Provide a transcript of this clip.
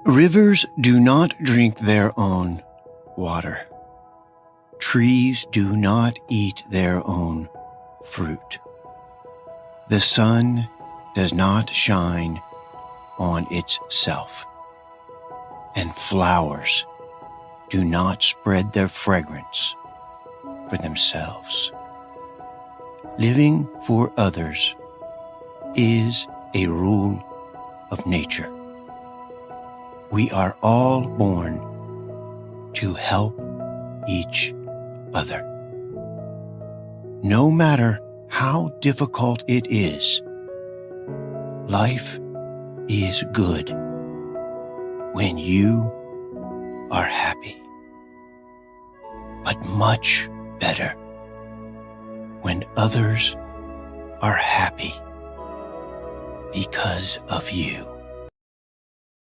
Rivers do not drink their own water. Trees do not eat their own fruit. The sun does not shine on itself, and flowers do not spread their fragrance for themselves. Living for others is a rule of nature. We are all born to help each other. No matter how difficult it is, life is good when you are happy, but much better when others are happy because of you.